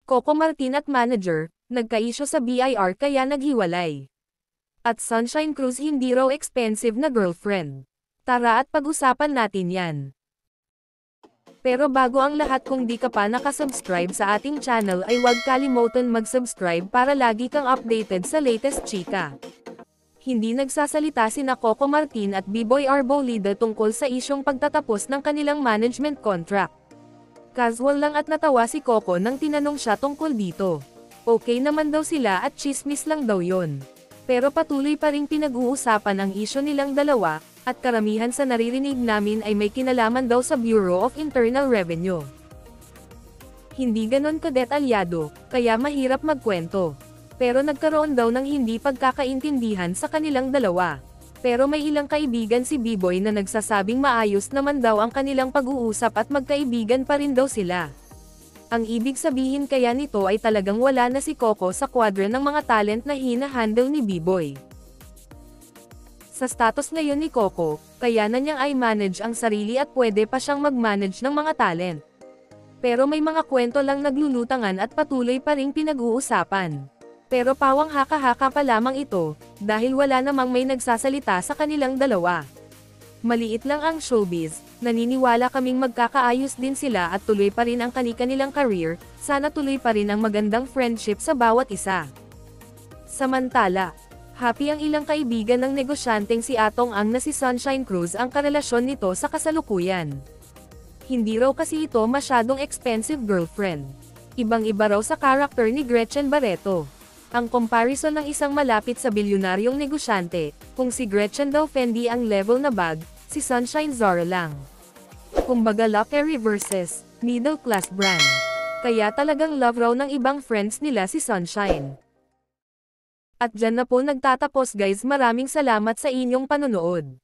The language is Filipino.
Coco Martin at manager, nagka-issue sa BIR kaya naghiwalay. At Sunshine Cruz hindi raw expensive na girlfriend. Tara at pag-usapan natin yan. Pero bago ang lahat, kung di ka pa nakasubscribe sa ating channel ay huwag kalimutan mag-subscribe para lagi kang updated sa latest chika. Hindi nagsasalita sina Coco Martin at B-Boy Arboleda tungkol sa isyong pagtatapos ng kanilang management contract. Casual lang at natawa si Coco nang tinanong siya tungkol dito. Okay naman daw sila at chismis lang daw yon. Pero patuloy pa ring pinag-uusapan ang isyo nilang dalawa, at karamihan sa naririnig namin ay may kinalaman daw sa Bureau of Internal Revenue. Hindi ganon kadetalyado, kaya mahirap magkwento. Pero nagkaroon daw ng hindi pagkakaintindihan sa kanilang dalawa. Pero may ilang kaibigan si B-Boy na nagsasabing maayos naman daw ang kanilang pag-uusap at magkaibigan pa rin daw sila. Ang ibig sabihin kaya nito ay talagang wala na si Coco sa kwadro ng mga talent na hina-handle ni B-Boy. Sa status ngayon ni Coco, kaya na niyang i-manage ang sarili at pwede pa siyang mag-manage ng mga talent. Pero may mga kwento lang naglulutangan at patuloy pa ring pinag-uusapan. Pero pawang haka-haka pa lamang ito, dahil wala namang may nagsasalita sa kanilang dalawa. Maliit lang ang showbiz, naniniwala kaming magkakaayos din sila at tuloy pa rin ang kani-kanilang career, sana tuloy pa rin ang magandang friendship sa bawat isa. Samantala, happy ang ilang kaibigan ng negosyanteng si Atong Ang na si Sunshine Cruz ang karelasyon nito sa kasalukuyan. Hindi raw kasi ito masyadong expensive girlfriend. Ibang-iba raw sa karakter ni Gretchen Barreto. Ang comparison ng isang malapit sa bilyonaryong negosyante, kung si Gretchen daw Fendi ang level na bag, si Sunshine Zara lang. Kumbaga luxury versus middle class brand. Kaya talagang love raw ng ibang friends nila si Sunshine. At dyan na po nagtatapos guys, maraming salamat sa inyong panonood.